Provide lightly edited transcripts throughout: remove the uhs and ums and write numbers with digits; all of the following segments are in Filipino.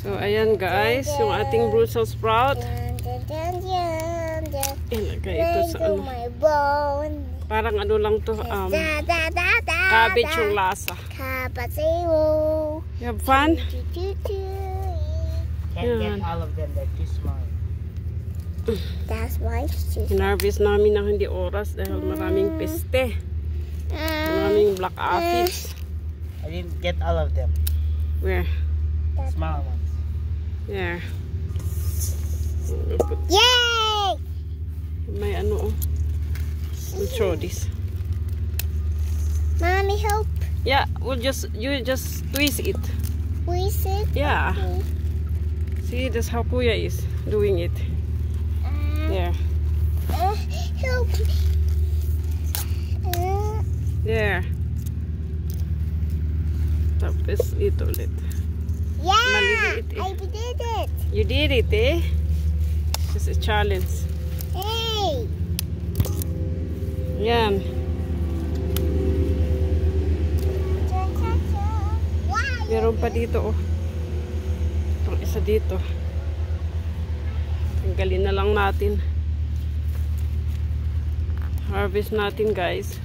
So, ayan guys, yung ating Brussels sprout. Ilagay ito sa ano. Parang ano lang to, cabbage yung lasa. You have fun? Can't get all of them, they're too small. That's why hinarvest namin ng hindi oras dahil maraming peste. Maraming black aphids. I didn't get all of them. Where? Small ones. There. Yay! May ano oh. We'll show this. Mommy, help. Yeah, you just twist it. Twist it? Yeah. See, that's how Kuya is doing it. There. Help me. There. Tapos ito ulit. Yeah, Maliliit eh. I did it. You did it eh? It's just a challenge. Hey. Yan. Meron pa dito oh. Itong isa dito. Tanggalin na lang natin. Harvest natin guys.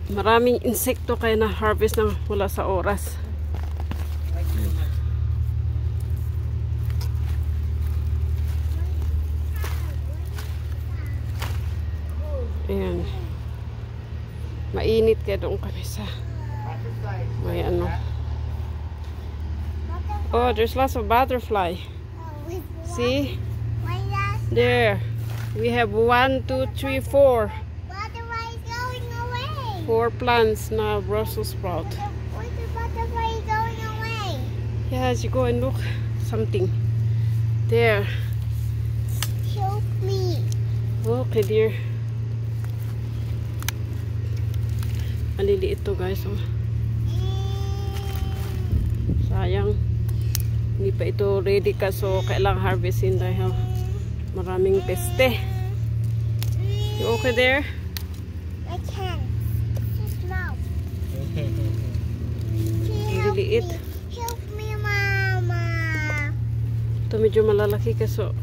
Maraming insekto kaya na harvest na wala sa oras. Ayan. Mainit kaya doon kami sa may ano. Oh, there's lots of butterfly. See? There. We have 1, 2, 3, 4. 4 plants na Brussels sprout. Why the butterfly going away? Yeah, as you go and look, something. There. Help me. Okay, dear. Maliliit to guys. Oh. Sayang. Hindi pa ito ready ka so kailangang harvestin dahil maraming peste. You okay there? I can't. Maliliit. Help me, Mama. Ito medyo malalaki kaso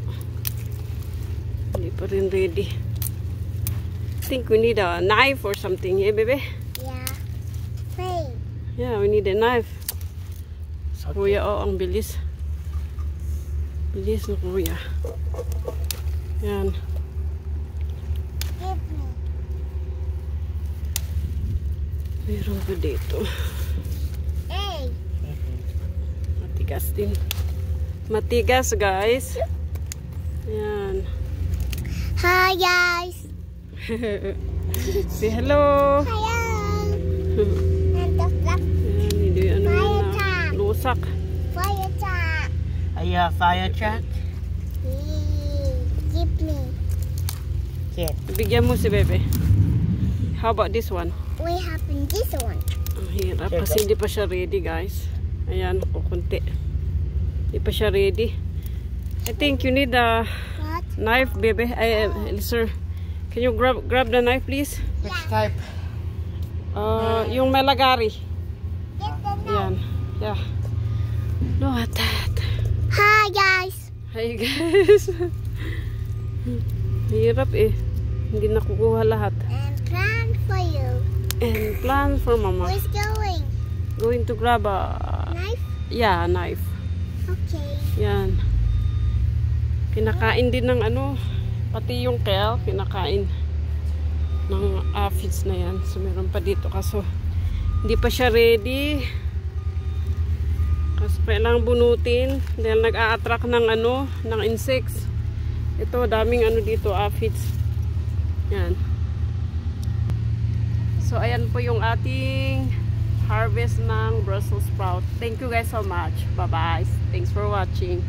hindi pa rin ready. I think we need a knife or something, eh, baby? Yeah. Hey. Yeah, we need a knife. Sa Kuya, oh, ang bilis. Bilis na Kuya. Yan. Give me. Meron pa dito. Hey. Matigas din. Matigas, guys. Yan. Hi, guys. Say hello. Hello. And the black Yan, hindi ano fire yun na truck. lusak. Fire truck. Are you a fire truck? Give me. Can't. Bigyan mo si Bebe. How about this one? We have in this one. Ang hirap Sure, kasi hindi pa siya ready, guys. Ayan, kukunti. Hindi pa siya ready. I think you need a What? knife, Bebe. Sir, can you grab the knife, please? Which type? Yung melagari. Get the knife. Ayan. Yeah. Look at that. Hi, guys. Hi, guys. Hirap eh. Hindi nakukuha lahat. And plan for you. And plan for Mama. Where's going? Going to grab a... Knife? Yeah, knife. Okay. Yan. Kinakain din ng ano, pati yung kale, kinakain ng aphids na yan. So, meron pa dito kaso hindi pa siya ready. Kasi kailangan bunutin dahil nag-a-attract ng ano, ng insects. Ito, daming ano dito, aphids. Yan. So, ayan po yung ating harvest ng Brussels sprout. Thank you guys so much. Bye-bye. Thanks for watching.